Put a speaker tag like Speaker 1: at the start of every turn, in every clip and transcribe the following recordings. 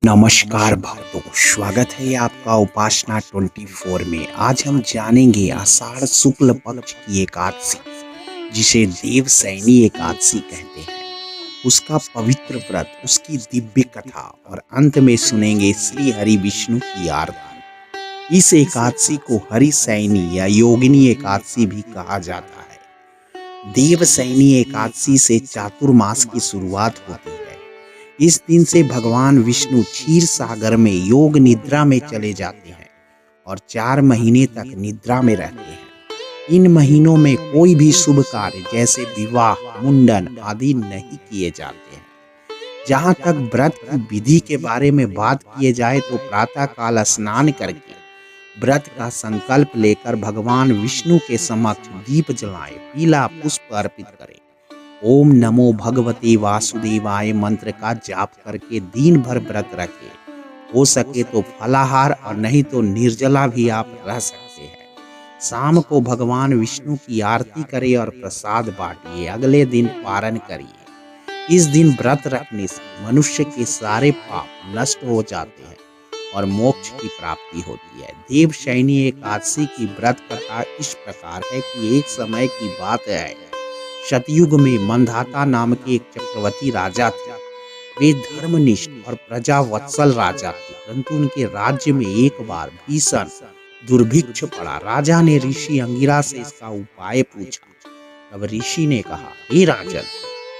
Speaker 1: नमस्कार भक्तों, स्वागत है आपका उपासना 24 में। आज हम जानेंगे आषाढ़ शुक्ल पक्ष की एकादशी, जिसे देवशयनी एकादशी कहते हैं, उसका पवित्र व्रत, उसकी दिव्य कथा और अंत में सुनेंगे श्री हरि विष्णु की आरती। इस एकादशी को हरिशयनी या योगिनी एकादशी भी कहा जाता है। देवशयनी एकादशी से चातुर्मास की शुरुआत होती है। इस दिन से भगवान विष्णु क्षीर सागर में योग निद्रा में चले जाते हैं और 4 महीने तक निद्रा में रहते हैं। इन महीनों में कोई भी शुभ कार्य जैसे विवाह, मुंडन आदि नहीं किए जाते हैं। जहाँ तक व्रत की विधि के बारे में बात किए जाए तो प्रातः काल स्नान करके व्रत का संकल्प लेकर भगवान विष्णु के समक्ष दीप जलाएं, पीला पुष्प अर्पित करें, ओम नमो भगवते वासुदेवाय मंत्र का जाप करके दिन भर व्रत रखें। हो सके तो फलाहार और नहीं तो निर्जला भी आप रह सकते हैं। शाम को भगवान विष्णु की आरती करें और प्रसाद बांटिए। अगले दिन पारण करिए। इस दिन व्रत रखने से मनुष्य के सारे पाप नष्ट हो जाते हैं और मोक्ष की प्राप्ति होती है। देवशयनी एकादशी की व्रत कथा इस प्रकार है कि एक समय की बात है, सतयुग में मंधाता नाम के एक चक्रवर्ती राजा थे। वे धर्मनिष्ठ और प्रजावत्सल राजा थे, परंतु उनके राज्य में एक बार भीषण दुर्भिक्ष पड़ा। राजा ने ऋषि अंगिरा से इसका उपाय पूछा। तब ऋषि ने कहा, हे राजन,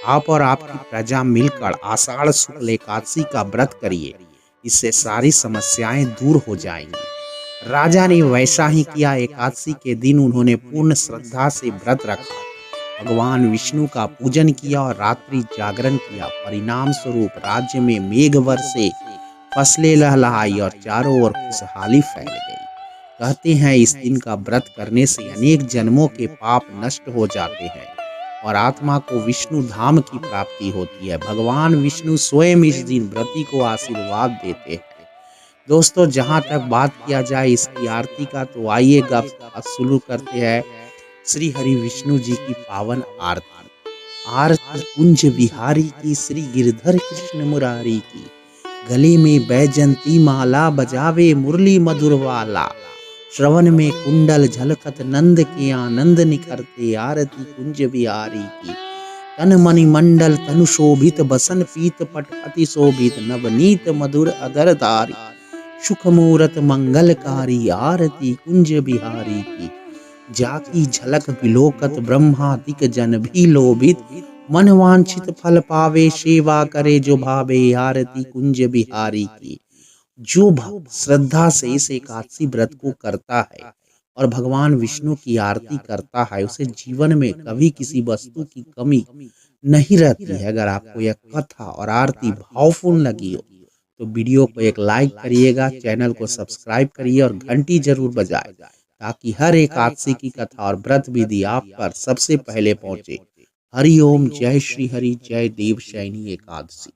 Speaker 1: आप और आपकी प्रजा मिलकर आषाढ़ शुक्ल एकादशी का व्रत करिए, इससे सारी समस्याएं दूर हो जाएंगी। राजा ने वैसा ही किया। एकादशी के दिन उन्होंने पूर्ण श्रद्धा से व्रत रखा, भगवान विष्णु का पूजन किया और रात्रि जागरण किया। परिणाम स्वरूप राज्य में मेघ वर्षे, फसलें लहलहाई और चारों ओर खुशहाली फैल गई। कहते हैं इस दिन का व्रत करने से अनेक जन्मों के पाप नष्ट हो जाते हैं और आत्मा को विष्णु धाम की प्राप्ति होती है। भगवान विष्णु स्वयं इस दिन व्रती को आशीर्वाद देते हैं। दोस्तों, जहाँ तक बात किया जाए इसकी आरती का, तो आइए अब शुरू करते हैं श्री हरि विष्णु जी की पावन आरती। आरती कुंज विहारी की, श्री गिरधर कृष्ण मुरारी की, गले में बैजंती माला, बजावे मुरली मधुर वाला, श्रवण में कुंडल झलकत नंद के आनंद निखरते, आरती कुंज विहारी की। तन मणि मंडल तनु शोभित, बसन पीत पट अति शोभित, नवनीत मधुर अधर धारी, सुख मूरत मंगलकारी, आरती कुंज बिहारी की। जाकी झलक विलोकत, ब्रह्मादिक जन भी लोभित, मन वांछित फल पावे, सेवा करे जो भावे, आरती कुंज बिहारी की। जो भक्त श्रद्धा से इस एकादशी व्रत को करता है और भगवान विष्णु की आरती करता है, उसे जीवन में कभी किसी वस्तु की कमी नहीं रहती है। अगर आपको यह कथा और आरती भावपूर्ण लगी हो तो वीडियो को एक लाइक करिएगा, चैनल को सब्सक्राइब करिए और घंटी जरूर बजाए, ताकि हर एकादशी की कथा और व्रत विधि आप पर सबसे पहले पहुंचे। हरि ओम, जय श्री हरि, जय देवशयनी एकादशी।